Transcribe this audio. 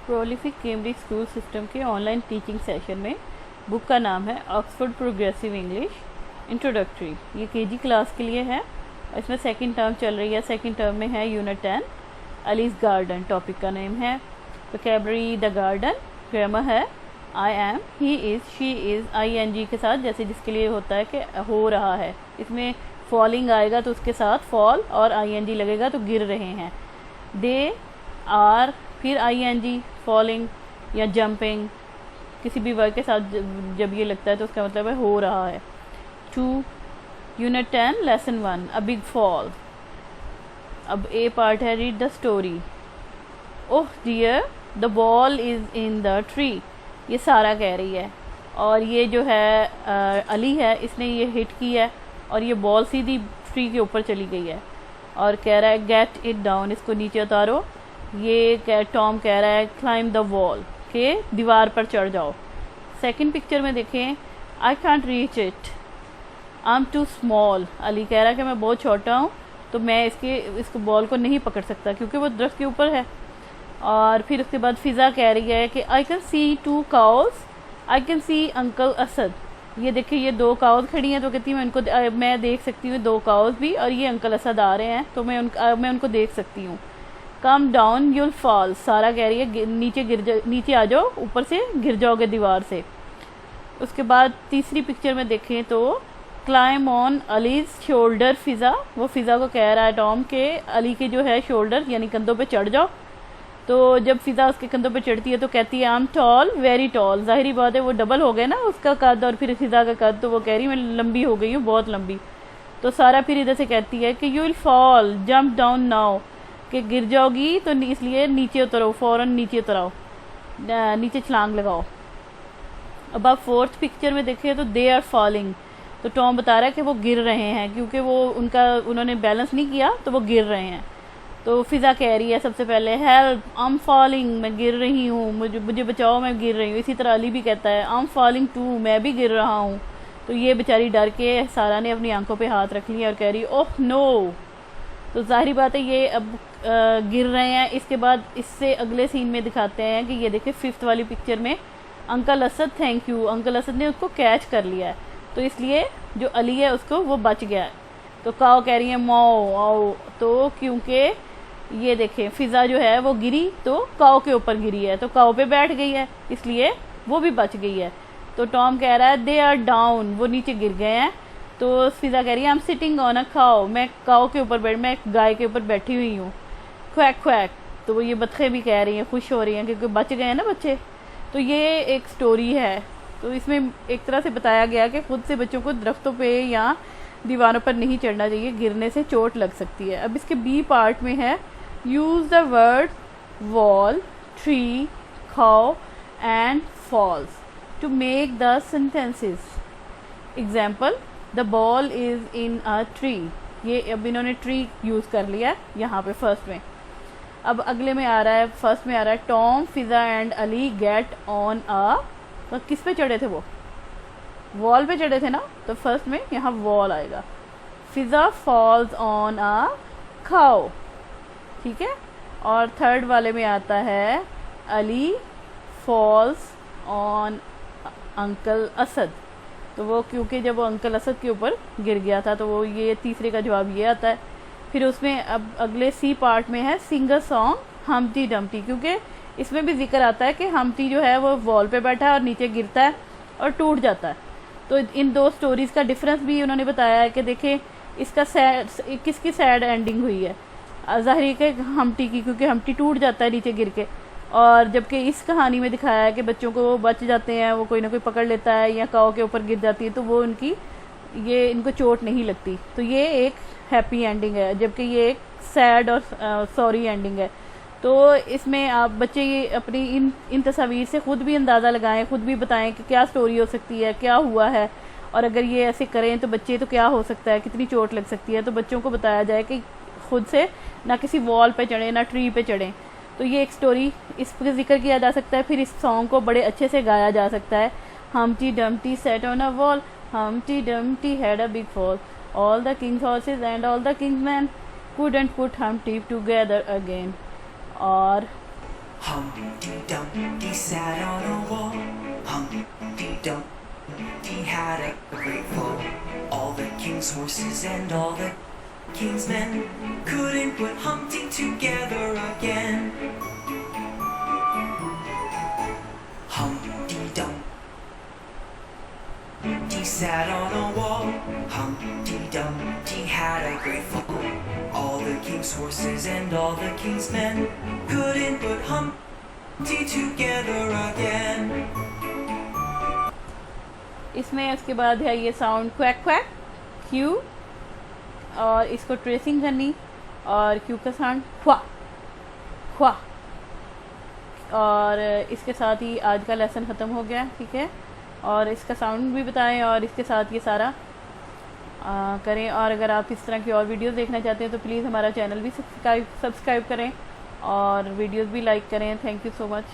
Prolific Cambridge school system के online teaching session में book का नाम है ऑक्सफोर्ड प्रोग्रेसिव इंग्लिश इंट्रोडक्टरी। ये केजी क्लास के लिए है और इसमें सेकंड टर्म चल रही है। सेकंड टर्म में है यूनिट 10 अलीज गार्डन। टॉपिक का नेम है वोकैबुलरी द गार्डन। ग्रामर है I M, he is, she is, ING के साथ, जैसे जिसके लिए होता है कि हो रहा है। इसमें फॉलिंग आएगा तो उसके साथ फॉल और ING लगेगा तो गिर रहे हैं। दे आर, फिर ING, फॉलिंग या जंपिंग, किसी भी वर्ड के साथ जब ये लगता है तो उसका मतलब है हो रहा है। 2 unit 10 lesson 1 a big fall. अब ए पार्ट है read the story. Oh dear the ball is in the tree. ये सारा कह रही है और ये जो है अली है, इसने ये हिट की है और ये बॉल सीधी ट्री के ऊपर चली गई है और कह रहा है गेट इट डाउन, इसको नीचे उतारो। ये टॉम कह रहा है क्लाइम द वॉल, के दीवार पर चढ़ जाओ। सेकंड पिक्चर में देखें I can't reach it, I am too small. Ali कह रहा है कि मैं बहुत छोटा हूँ तो मैं इसको बॉल को नहीं पकड़ सकता क्योंकि वो दरख्त के ऊपर है। और फिर उसके बाद फिज़ा कह रही है कि I can see 2 cows, I can see uncle Asad. ये देखिए ये 2 काउज खड़ी हैं तो कहती है मैं देख सकती हूँ 2 काउज भी, और ये अंकल असद आ रहे हैं तो मैं उनको देख सकती हूँ। Come down you'll fall. सारा कह रही है नीचे आ जाओ, ऊपर से गिर जाओगे दीवार से। उसके बाद तीसरी पिक्चर में देखें तो क्लाइम ऑन अलीज शोल्डर फिज़ा। वो फिज़ा को कह रहा है टॉम के अली के जो है शोल्डर यानी कंधों पे चढ़ जाओ। तो जब फिज़ा उसके कंधों पे चढ़ती है तो कहती है I am tall, very tall. जाहिर बात है वो डबल हो गए ना उसका कद और फिर फिज़ा का कद, तो वो कह रही मैं लंबी हो गई हूँ, बहुत लंबी। तो सारा फिर इधर से कहती है कि you will fall, jump down now, कि गिर जाओगी तो इसलिए नीचे उतरो, फ़ौरन नीचे उतराओ, नीचे छलांग लगाओ। अब आप फोर्थ पिक्चर में देखें तो दे आर फॉलिंग। तो टॉम बता रहा है कि वो गिर रहे हैं क्योंकि उन्होंने बैलेंस नहीं किया तो वो गिर रहे हैं। तो फिज़ा कह रही है सबसे पहले हेल्प, आई एम फॉलिंग, मैं गिर रही हूँ, मुझे बचाओ, मैं गिर रही हूँ। इसी तरह अली भी कहता है आई एम फॉलिंग टू, मैं भी गिर रहा हूँ। तो ये बेचारी डर के सारा ने अपनी आंखों पे हाथ रख लिया और कह रही ओह नो। तो जाहिर बात है ये अब गिर रहे हैं। इसके बाद इससे अगले सीन में दिखाते हैं कि ये देखिए 5th वाली पिक्चर में uncle Asad, thank you, uncle Asad ने उसको कैच कर लिया है तो इसलिए जो अली है उसको वो बच गया है। तो काओ कह रही है माओ आओ, तो क्योंकि ये देखें फिज़ा जो है वो गिरी तो काओ के ऊपर गिरी है तो काओ पे बैठ गई है इसलिए वो भी बच गई है। तो टॉम कह रहा है दे आर डाउन, वो नीचे गिर गए हैं। तो फिज़ा कह रही है I am sitting on a cow, मैं काओ के ऊपर मैं गाय के ऊपर बैठी हुई हूँ। Quack quack. तो वो ये बतखे भी कह रही हैं, खुश हो रही हैं क्योंकि बच गए हैं ना बच्चे। तो ये एक स्टोरी है। तो इसमें एक तरह से बताया गया कि खुद से बच्चों को दरख्तों पे या दीवारों पर नहीं चढ़ना चाहिए, गिरने से चोट लग सकती है। अब इसके बी पार्ट में है use the word wall, tree, cow and falls to make the sentences. Example the ball is in a tree. ये अब इन्होंने ट्री यूज़ कर लिया है यहाँ पे फर्स्ट में। अब अगले में आ रहा है, फर्स्ट में आ रहा है Tom, Fiza and Ali get on a. तो किस पे चढ़े थे वो? वॉल पे चढ़े थे ना, तो फर्स्ट में यहाँ वॉल आएगा। फिज़ा फॉल्स ऑन अ काउ, ठीक है। और थर्ड वाले में आता है Ali falls on uncle Asad. तो वो क्योंकि जब वो अंकल असद के ऊपर गिर गया था तो वो ये तीसरे का जवाब ये आता है। फिर उसमें अब अगले सी पार्ट में है सिंग अ सॉन्ग हमटी डम्टी, क्योंकि इसमें भी जिक्र आता है कि हमटी जो है वो वॉल पे बैठा है और नीचे गिरता है और टूट जाता है। तो इन 2 स्टोरीज़ का डिफरेंस भी उन्होंने बताया है कि देखें इसका किसकी सैड एंडिंग हुई है। ज़ाहिर है हमटी की, क्योंकि हमटी टूट जाता है नीचे गिर के, और जबकि इस कहानी में दिखाया है कि बच्चों को वो बच जाते हैं, वो कोई ना कोई पकड़ लेता है या काऊ के ऊपर गिर जाती है तो वो इनको चोट नहीं लगती। तो ये एक हैप्पी एंडिंग है जबकि ये एक सैड और सॉरी एंडिंग है। तो इसमें आप बच्चे ये अपनी इन तस्वीर से ख़ुद भी अंदाज़ा लगाएं, ख़ुद भी बताएं कि क्या स्टोरी हो सकती है, क्या हुआ है, और अगर ये ऐसे करें तो बच्चे तो क्या हो सकता है, कितनी चोट लग सकती है। तो बच्चों को बताया जाए कि खुद से ना किसी वॉल पे चढ़ें ना ट्री पे चढ़ें। तो ये एक स्टोरी, इस पर जिक्र किया जा सकता है। फिर इस सॉन्ग को बड़े अच्छे से गाया जा सकता है। हमटी Dumpty set on a wall, हमटी Dumpty had a big fall, all the Kings horses and all the Kings man couldn't put Humpty together again। और Humpty Dumpty sat on a wall. Humpty Dumpty had a great fall. All the king's horses and all the king's men couldn't put Humpty together again. Humpty Dumpty sat on a wall. Humpty Dumpty had a great fall. All the king's horses and all the king's men couldn't put Humpty together again. इसमें उसके बाद है ये sound quack quack Q, और इसको tracing करनी, और Q का साउंड ख्वा ख्वा। और इसके साथ ही आज का लेसन ख़त्म हो गया, ठीक है। और इसका साउंड भी बताएं और इसके साथ ये सारा करें। और अगर आप इस तरह की और वीडियोस देखना चाहते हैं तो प्लीज़ हमारा चैनल भी सब्सक्राइब करें और वीडियोस भी लाइक करें। Thank you so much.